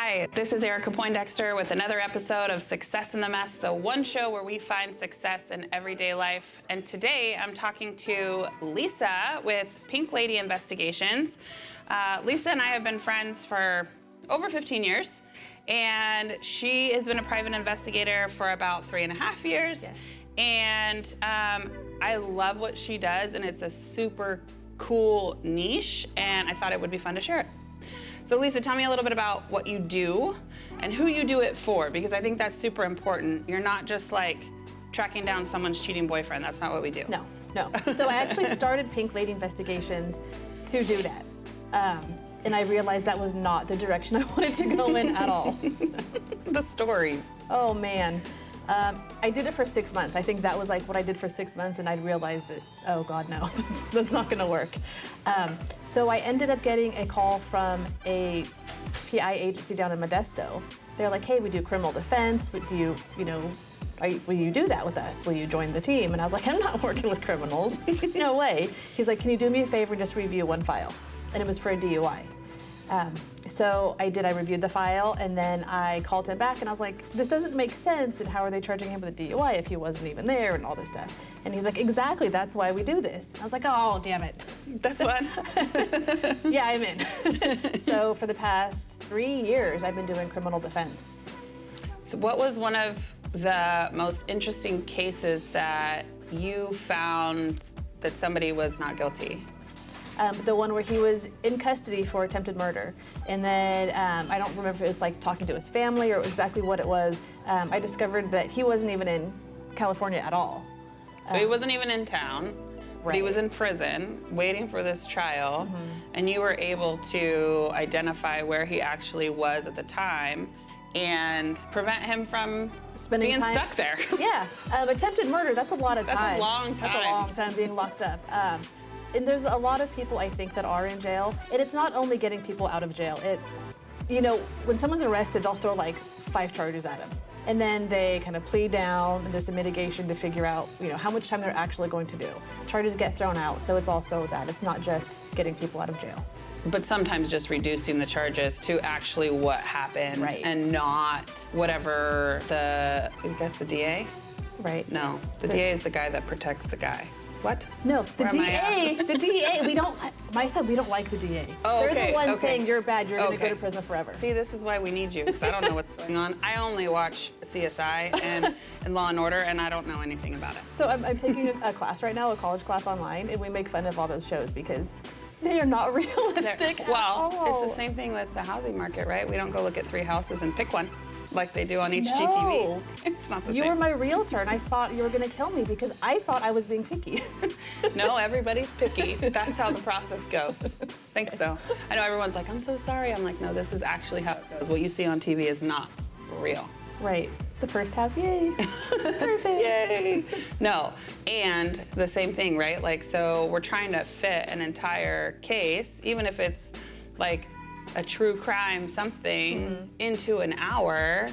Hi, this is Erika Poindexter with another episode of Success in the Mess, the one show where we find success in everyday life. And today I'm talking to Lisa with Pink Lady Investigations. Lisa and I have been friends for over 15 years, and she has been a private investigator for about 3.5 years. Yes. And I love what she does, and it's a super cool niche, and I thought it would be fun to share it. So Lisa, tell me a little bit about what you do and who you do it for, because I think that's super important. You're not just like tracking down someone's cheating boyfriend. That's not what we do. No. So I actually started Pink Lady Investigations to do that. And I realized that was not the direction I wanted to go in at all. The stories. Oh man. I did it for 6 months. I think that was like what I did for 6 months, and I realized that, oh God, no, that's not gonna work. So I ended up getting a call from a PI agency down in Modesto. They're like, hey, we do criminal defense. Will you do that with us? Will you join the team? And I was like, I'm not working with criminals. No way. He's like, can you do me a favor and just review one file? And it was for a DUI. So I did, I reviewed the file, and then I called him back and I was like, this doesn't make sense, and how are they charging him with a DUI if he wasn't even there and all this stuff? And he's like, exactly, that's why we do this. I was like, oh, damn it. That's what? Yeah, I'm in. So for the past 3 years, I've been doing criminal defense. So what was one of the most interesting cases that you found that somebody was not guilty? The one where he was in custody for attempted murder. And then I don't remember if it was like talking to his family or exactly what it was. I discovered that he wasn't even in California at all. So he wasn't even in town, but he Right. was in prison waiting for this trial, and you were able to identify where he actually was at the time and prevent him from Spending being time- stuck there. Yeah, attempted murder, that's a lot of That's a time. long That's a time. long time being locked up. And there's a lot of people, I think, that are in jail. And it's not only getting people out of jail. It's, when someone's arrested, they'll throw like 5 charges at them. And then they kind of plead down, and there's a mitigation to figure out, how much time they're actually going to do. Charges get thrown out, so it's also that. It's not just getting people out of jail. But sometimes just reducing the charges to actually what happened, Right. and not whatever the DA? Right. No, the DA is the guy that protects the guy. What? No, the Where am I at? DA, we don't like the DA. Oh, They're okay, the ones okay. saying you're bad, you're gonna Okay. go to prison forever. See, this is why we need you, because I don't know what's going on. I only watch CSI and Law and Order, and I don't know anything about it. So I'm taking a class right now, a college class online, and we make fun of all those shows because they are not realistic at Well, all. it's the same thing with the housing market, right? We don't go look at 3 houses and pick one like they do on HGTV. No. It's not the You same. were my realtor, and I thought you were gonna kill me because I thought I was being picky. No, everybody's picky. That's how the process goes. Thanks, though. I know everyone's like, I'm so sorry. I'm like, no, this is actually how it goes. What you see on TV is not real. Right. The first house, yay. Perfect. Yay! No, and the same thing, right? Like, so we're trying to fit an entire case, even if it's like a true crime something, into an hour.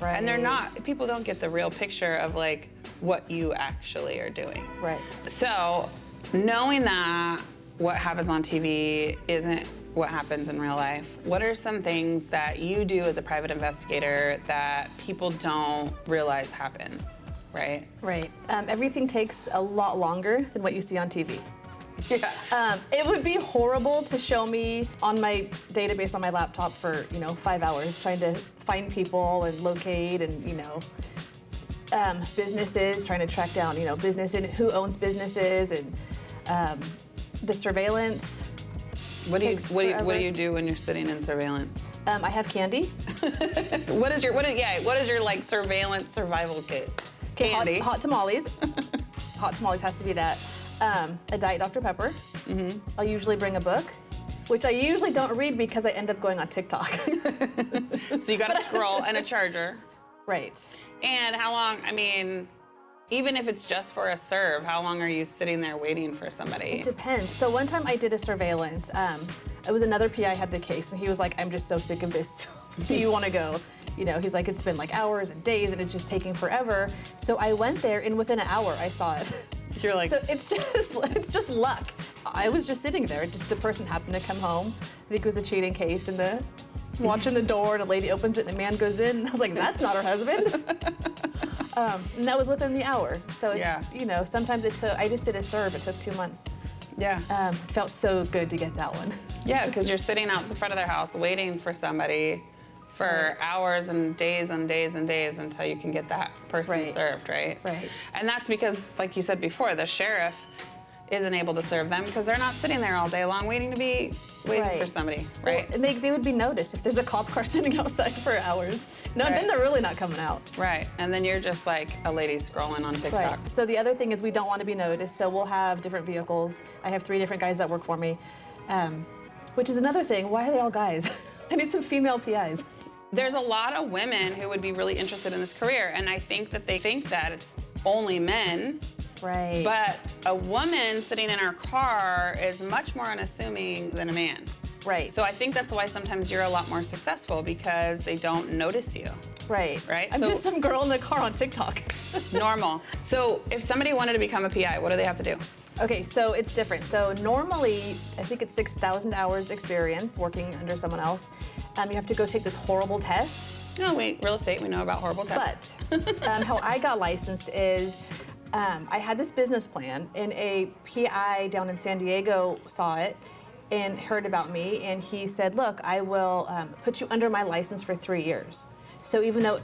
Right. And they're not, people don't get the real picture of like what you actually are doing. Right. So knowing that what happens on TV isn't what happens in real life, what are some things that you do as a private investigator that people don't realize happens, right? Right. Everything takes a lot longer than what you see on TV. Yeah. It would be horrible to show me on my database on my laptop for 5 hours trying to find people and locate and businesses, trying to track down business and who owns businesses and the surveillance. What do takes you forever. do when you're sitting in surveillance? I have candy. What is your like surveillance survival kit? Okay, Candy. hot tamales. Hot tamales has to be that. A Diet Dr. Pepper. I'll usually bring a book, which I usually don't read because I end up going on TikTok. So you got a scroll and a charger. Right. And how long, even if it's just for a serve, how long are you sitting there waiting for somebody? It depends. So one time I did a surveillance. It was another PI had the case, and he was like, I'm just so sick of this. Do you want to go? He's like, it's been like hours and days, and it's just taking forever. So I went there, and within an hour, I saw it. You're like, So it's just luck. I was just sitting there. Just the person happened to come home. I think it was a cheating case, and the watching the door, and a lady opens it, and a man goes in. And I was like, that's not her husband. And that was within the hour. So, sometimes I just did a serve. It took 2 months. Yeah. It felt so good to get that one. Yeah, because you're sitting out the front of their house waiting for somebody for hours and days and days and days until you can get that person served, right? Right. And that's because, like you said before, the sheriff isn't able to serve them because they're not sitting there all day long waiting for somebody, right? Well, they would be noticed if there's a cop car sitting outside for hours. No, then they're really not coming out. Right, and then you're just like a lady scrolling on TikTok. Right. So the other thing is we don't want to be noticed, so we'll have different vehicles. I have 3 different guys that work for me, which is another thing. Why are they all guys? I need some female PIs. There's a lot of women who would be really interested in this career, and I think that they think that it's only men. Right. But a woman sitting in her car is much more unassuming than a man. Right. So I think that's why sometimes you're a lot more successful because they don't notice you. Right. Right? I'm just some girl in the car on TikTok. Normal. So if somebody wanted to become a PI, what do they have to do? Okay, so it's different. So normally, I think it's 6,000 hours experience working under someone else. You have to go take this horrible test. No, wait, real estate, we know about horrible tests. But how I got licensed is I had this business plan, and a PI down in San Diego saw it and heard about me, and he said, look, I will put you under my license for 3 years. So even though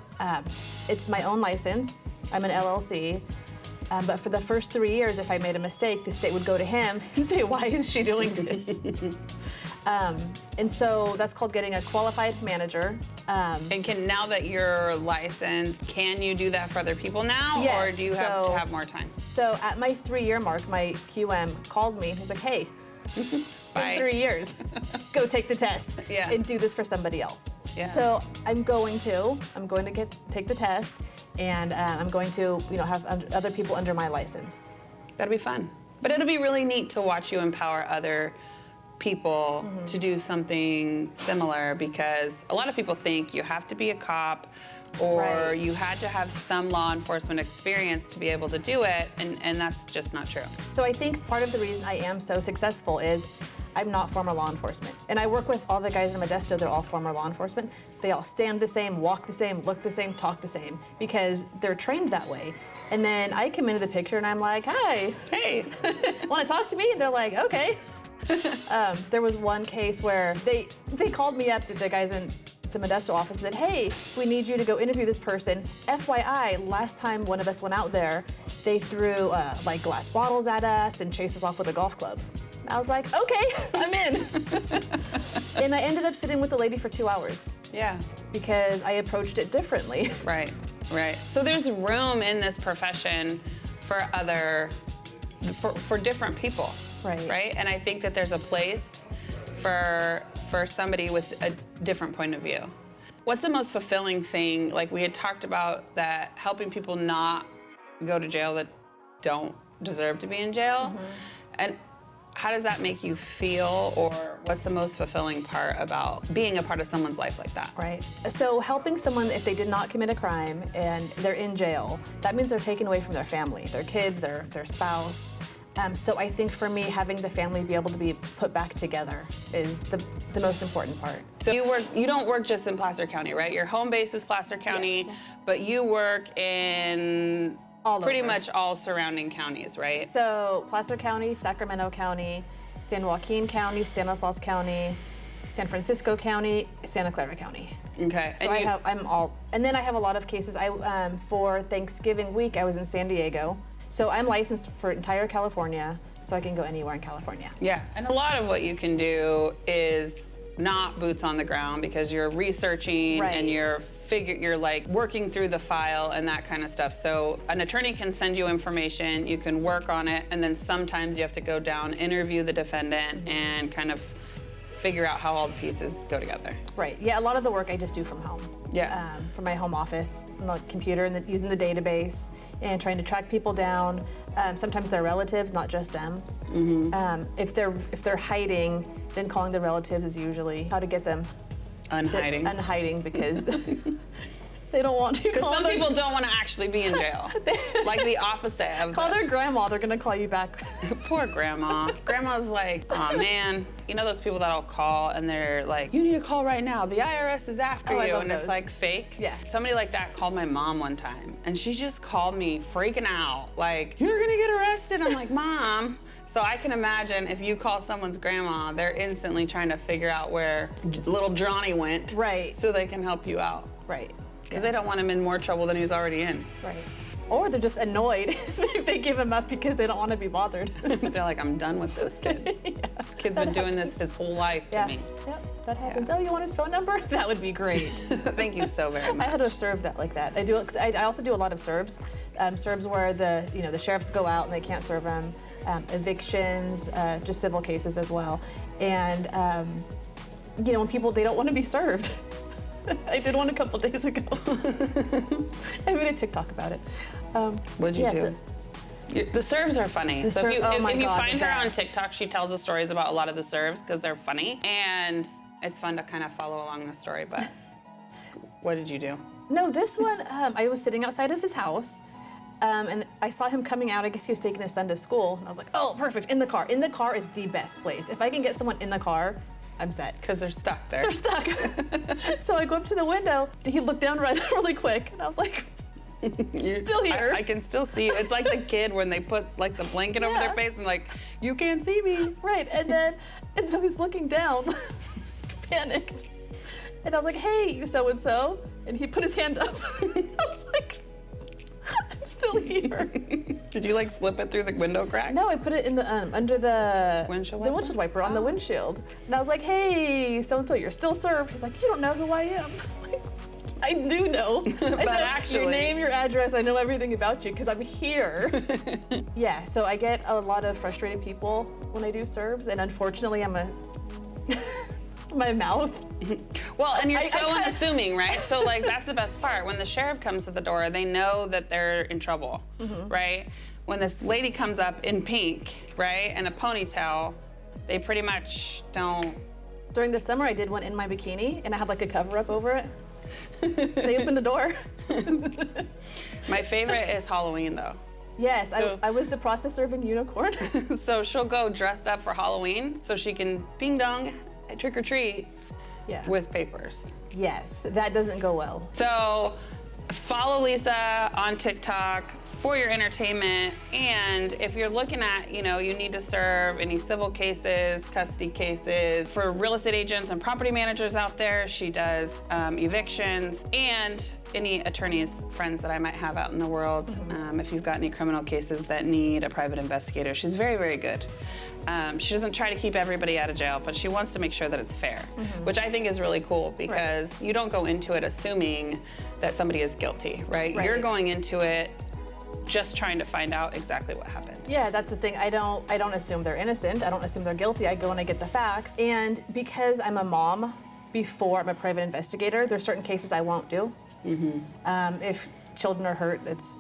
it's my own license, I'm an LLC, but for the first 3 years, if I made a mistake, the state would go to him and say, why is she doing this? And so that's called getting a qualified manager. And now that you're licensed, can you do that for other people now? Yes, or do you have to have more time? So at my 3-year mark, my QM called me and he's like, hey, it's been 3 years. Go take the test and do this for somebody else. Yeah. So I'm going to take the test, and I'm going to have other people under my license. That'll be fun. But it'll be really neat to watch you empower other people to do something similar, because a lot of people think you have to be a cop or you had to have some law enforcement experience to be able to do it, and that's just not true. So I think part of the reason I am so successful is I'm not former law enforcement. And I work with all the guys in Modesto, they're all former law enforcement. They all stand the same, walk the same, look the same, talk the same, because they're trained that way. And then I come into the picture and I'm like, hi. Hey. Want to talk to me? And they're like, okay. There was one case where they called me up, the guys in the Modesto office, and said, hey, we need you to go interview this person. FYI, last time one of us went out there, they threw like glass bottles at us and chased us off with a golf club. I was like, okay, I'm in. And I ended up sitting with the lady for 2 hours. Yeah. Because I approached it differently. Right. So there's room in this profession for for different people. Right. And I think that there's a place for somebody with a different point of view. What's the most fulfilling thing? Like we had talked about that, helping people not go to jail that don't deserve to be in jail. And how does that make you feel, or what's the most fulfilling part about being a part of someone's life like that? Right. So helping someone, if they did not commit a crime and they're in jail, that means they're taken away from their family, their kids, their spouse. So I think for me, having the family be able to be put back together is the most important part. So you don't work just in Placer County, right? Your home base is Placer County, yes. But you work in pretty over. much all surrounding counties, right? So Placer County, Sacramento County, San Joaquin County, Stanislaus County, San Francisco County, Santa Clara County. Okay. So I'm all, and then I have a lot of cases. For Thanksgiving week, I was in San Diego. So I'm licensed for entire California, so I can go anywhere in California. Yeah, and a lot of what you can do is not boots on the ground, because you're researching and you're like working through the file and that kind of stuff. So an attorney can send you information, you can work on it, and then sometimes you have to go down, interview the defendant, and kind of figure out how all the pieces go together. Right, yeah, a lot of the work I just do from home. Yeah. From my home office, on the computer, and using the database, and trying to track people down. Sometimes they're relatives, not just them. If they're hiding, then calling the relatives is usually how to get them unhiding, because they don't want to. Because some people don't want to actually be in jail. Like the opposite of call their grandma, they're gonna call you back. Poor grandma. Grandma's like, oh man, you know those people that'll call and they're like, you need to call right now. The IRS is after I you, love and those. it's like fake. Yeah. Somebody like that called my mom one time, and she just called me freaking out, like, you're gonna get arrested. I'm like, Mom. So I can imagine if you call someone's grandma, they're instantly trying to figure out where little Johnny went, Right. so they can help you out. Right. Because they don't want him in more trouble than he's already in. Right. Or they're just annoyed if they give him up because they don't want to be bothered. They're like, I'm done with this kid. This kid's been doing this his whole life to me. Yep, that happens. Oh, you want his phone number? That would be great. Thank you so very much. I had to serve that like that. I also do a lot of serves. Serves where the sheriffs go out and they can't serve them. Evictions, just civil cases as well. And when people, they don't want to be served. I did one a couple days ago. I made a TikTok about it. What'd you do? The serves are funny. So if you find her on best. TikTok, she tells the stories about a lot of the serves because they're funny. And it's fun to kind of follow along the story, but what did you do? No, this one, I was sitting outside of his house. And I saw him coming out. I guess he was taking his son to school. And I was like, oh, perfect, in the car. In the car is the best place. If I can get someone in the car, I'm set. Because they're stuck there. They're stuck. So I go up to the window, and he looked down really quick. And I was like, still here. I can still see you. It's like the kid when they put like the blanket over their face and like, you can't see me. Right, and so he's looking down, panicked. And I was like, hey, so-and-so. And he put his hand up. I was like, I'm still here. Did you like slip it through the window crack? No, I put it in the under the windshield wiper on the windshield. And I was like, hey, so-and-so, you're still served. He's like, you don't know who I am. I'm like, I do know. I know actually, your name, your address, I know everything about you because I'm here. Yeah, so I get a lot of frustrated people when I do serves, and unfortunately I'm my mouth. Well, and you're so unassuming, right? So like that's the best part. When the sheriff comes to the door, they know that they're in trouble, right? When this lady comes up in pink, right, and a ponytail, they pretty much don't. During the summer, I did one in my bikini, and I had like a cover up over it. They opened the door. My favorite is Halloween, though. Yes, So- I was the process serving unicorn. So she'll go dressed up for Halloween so she can ding dong, trick or treat Yeah. with papers. Yes, that doesn't go well. So follow Lisa on TikTok for your entertainment. And if you're looking at, you need to serve any civil cases, custody cases, for real estate agents and property managers out there, she does evictions, and any attorneys, friends that I might have out in the world. If you've got any criminal cases that need a private investigator, she's very, very good. She doesn't try to keep everybody out of jail, but she wants to make sure that it's fair, which I think is really cool because you don't go into it assuming that somebody is guilty, right? You're going into it just trying to find out exactly what happened. Yeah, that's the thing. I don't assume they're innocent. I don't assume they're guilty. I go and I get the facts. And because I'm a mom before I'm a private investigator, there's certain cases I won't do. If children are hurt, it's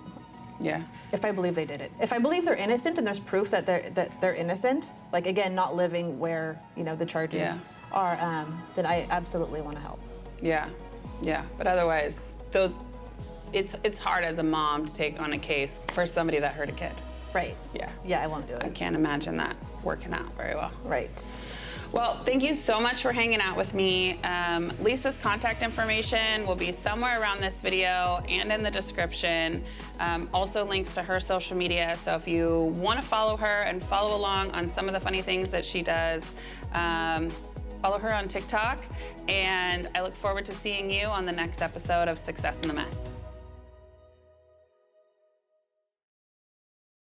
if I believe they did it. If I believe they're innocent and there's proof that they're innocent, like again, not living where the charges are, then I absolutely want to help. Yeah. But otherwise, it's hard as a mom to take on a case for somebody that hurt a kid. Right. Yeah. Yeah, I won't do I it. can't imagine that working out very well. Right. Well, thank you so much for hanging out with me. Lisa's contact information will be somewhere around this video and in the description. Also links to her social media. So if you want to follow her and follow along on some of the funny things that she does, follow her on TikTok. And I look forward to seeing you on the next episode of Success in the Mess.